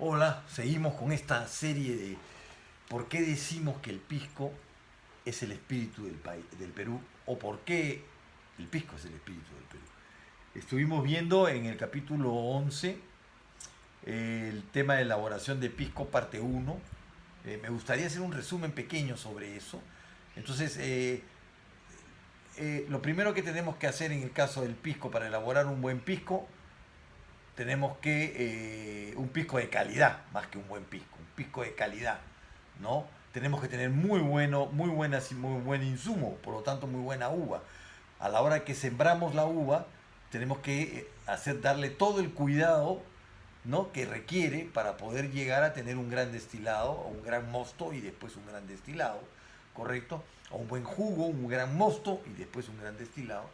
Hola, seguimos con esta serie de por qué decimos que el pisco es el espíritu del Perú o por qué el pisco es el espíritu del Perú. Estuvimos viendo en el capítulo 11 el tema de elaboración de pisco parte uno. Me gustaría hacer un resumen pequeño sobre eso. Entonces, lo primero que tenemos que hacer en el caso del pisco para elaborar un buen pisco tenemos que un pisco de calidad, más que un buen pisco, un pisco de calidad, ¿no? Tenemos que tener muy buen insumo, por lo tanto muy buena uva. A la hora que sembramos la uva, tenemos que darle todo el cuidado, ¿no?, que requiere para poder llegar a tener un gran destilado, o un gran mosto y después un gran destilado, ¿correcto? O un buen jugo, un gran mosto y después un gran destilado.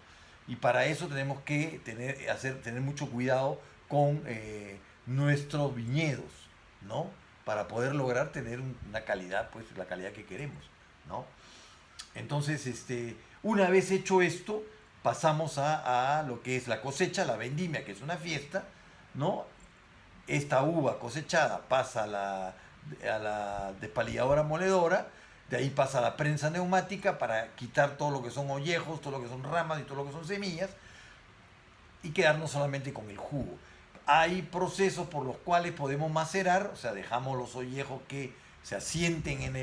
Y para eso tenemos que tener mucho cuidado con nuestros viñedos, ¿no? Para poder lograr tener una calidad, pues la calidad que queremos, ¿no? Entonces, una vez hecho esto, pasamos a lo que es la cosecha, la vendimia, que es una fiesta, ¿no? Esta uva cosechada pasa a la despalilladora moledora, de ahí pasa a la prensa neumática para quitar todo lo que son ollejos, todo lo que son ramas y todo lo que son semillas, y quedarnos solamente con el jugo. Hay procesos por los cuales podemos macerar, o sea, dejamos los ollejos que se asienten en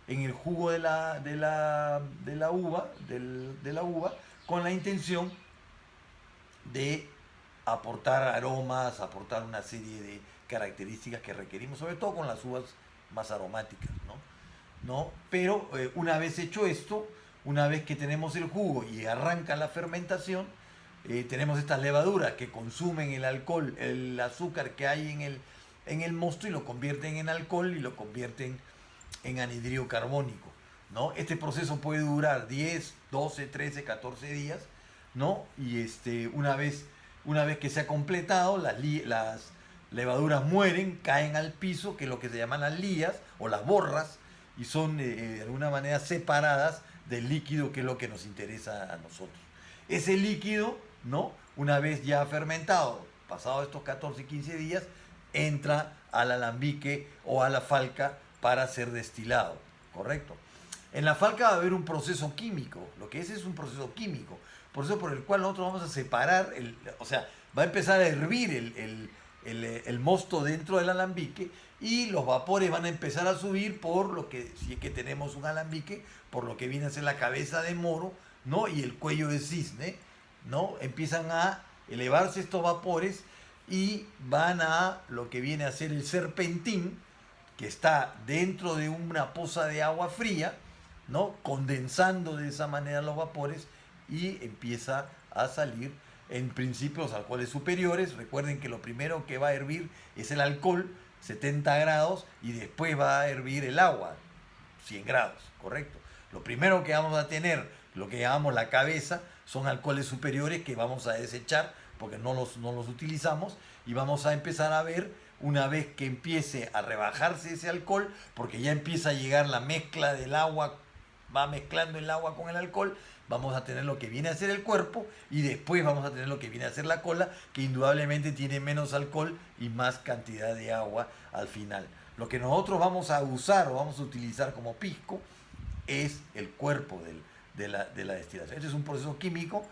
el jugo de la uva, con la intención de aportar aromas, aportar una serie de características que requerimos, sobre todo con las uvas más aromáticas, ¿no? ¿No? Pero una vez hecho esto, una vez que tenemos el jugo y arranca la fermentación, tenemos estas levaduras que consumen el alcohol, el azúcar que hay en el mosto y lo convierten en alcohol y lo convierten en anhidrido carbónico, ¿no? Este proceso puede durar 10, 12, 13, 14 días, ¿no? Y una vez que se ha completado, las levaduras mueren, caen al piso, que es lo que se llaman las lías o las borras, y son de alguna manera separadas del líquido, que es lo que nos interesa a nosotros. Ese líquido, ¿no?, una vez ya fermentado, pasado estos 14, 15 días, entra al alambique o a la falca para ser destilado, ¿correcto? En la falca va a haber un proceso químico, lo que es un proceso químico, proceso por el cual nosotros vamos a separar, o sea, va a empezar a hervir el mosto dentro del alambique y los vapores van a empezar a subir por lo que, si es que tenemos un alambique, por lo que viene a ser la cabeza de moro, ¿no?, y el cuello de cisne, ¿no? Empiezan a elevarse estos vapores y van a lo que viene a ser el serpentín, que está dentro de una poza de agua fría, ¿no?, condensando de esa manera los vapores y empieza a salir en principio los alcoholes superiores. Recuerden que lo primero que va a hervir es el alcohol, 70 grados, y después va a hervir el agua, 100 grados, ¿correcto? Lo primero que vamos a tener, lo que llamamos la cabeza, son alcoholes superiores que vamos a desechar porque no los utilizamos, y vamos a empezar a ver, una vez que empiece a rebajarse ese alcohol, porque ya empieza a llegar la mezcla del agua, va mezclando el agua con el alcohol, vamos a tener lo que viene a ser el cuerpo y después vamos a tener lo que viene a ser la cola, que indudablemente tiene menos alcohol y más cantidad de agua al final. Lo que nosotros vamos a usar o vamos a utilizar como pisco es el cuerpo de la destilación. Este es un proceso químico,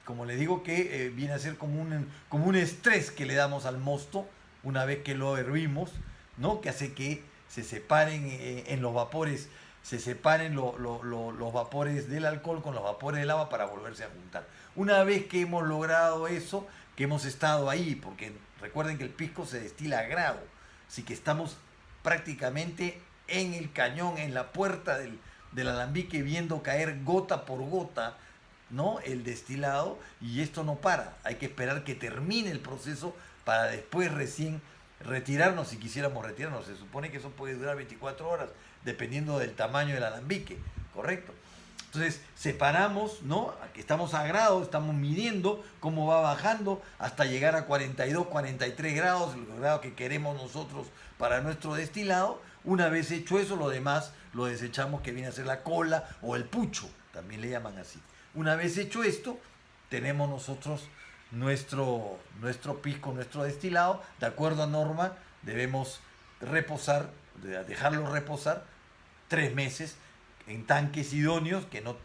como le digo, que viene a ser como un estrés que le damos al mosto una vez que lo hervimos, ¿no?, que hace que se separen en los vapores, se separen los vapores del alcohol con los vapores del agua para volverse a juntar. Una vez que hemos logrado eso, que hemos estado ahí, porque recuerden que el pisco se destila a grado, así que estamos prácticamente en el cañón, en la puerta del alambique, viendo caer gota por gota, ¿no?, el destilado, y esto no para. Hay que esperar que termine el proceso para después recién retirarnos, si quisiéramos retirarnos. Se supone que eso puede durar 24 horas, dependiendo del tamaño del alambique, ¿correcto? Entonces separamos, ¿no? Aquí estamos a grados, estamos midiendo cómo va bajando hasta llegar a 42, 43 grados, el grado que queremos nosotros para nuestro destilado. Una vez hecho eso, lo demás lo desechamos, que viene a ser la cola o el pucho, también le llaman así. Una vez hecho esto, tenemos nosotros nuestro pisco, nuestro destilado, de acuerdo a norma debemos reposar, dejarlo reposar 3 meses en tanques idóneos que no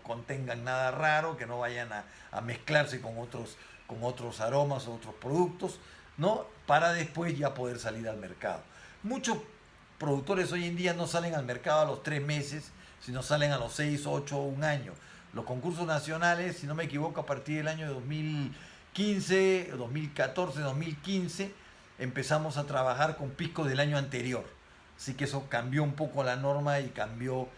contengan nada raro, que no vayan a mezclarse con otros aromas o otros productos, ¿no? Para después ya poder salir al mercado. Muchos productores hoy en día no salen al mercado a los 3 meses, sino salen a los 6, 8 o un año. Los concursos nacionales, si no me equivoco, a partir del año 2015, 2014, 2015, empezamos a trabajar con piscos del año anterior. Así que eso cambió un poco la norma y cambió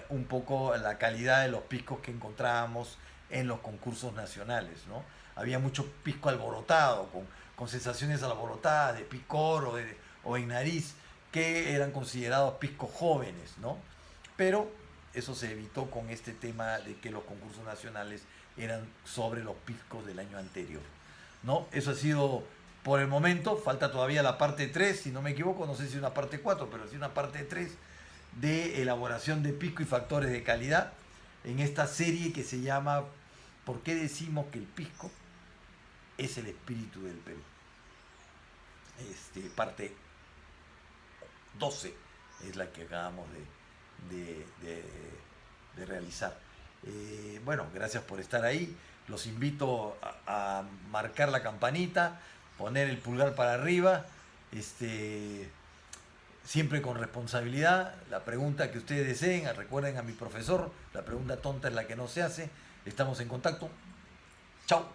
un poco la calidad de los piscos que encontrábamos en los concursos nacionales, ¿no? Había mucho pisco alborotado, con sensaciones alborotadas de picor o en nariz, que eran considerados piscos jóvenes, ¿no? Pero eso se evitó con este tema de que los concursos nacionales eran sobre los piscos del año anterior, ¿no? Eso ha sido por el momento. Falta todavía la parte 3, si no me equivoco, no sé si una parte 4, pero sí una parte 3 de elaboración de pisco y factores de calidad en esta serie que se llama ¿Por qué decimos que el pisco es el espíritu del Perú? Parte 12 es la que acabamos de realizar. Bueno, gracias por estar ahí. Los invito a marcar la campanita, poner el pulgar para arriba, siempre con responsabilidad. La pregunta que ustedes deseen, recuerden a mi profesor, la pregunta tonta es la que no se hace. Estamos en contacto. Chao.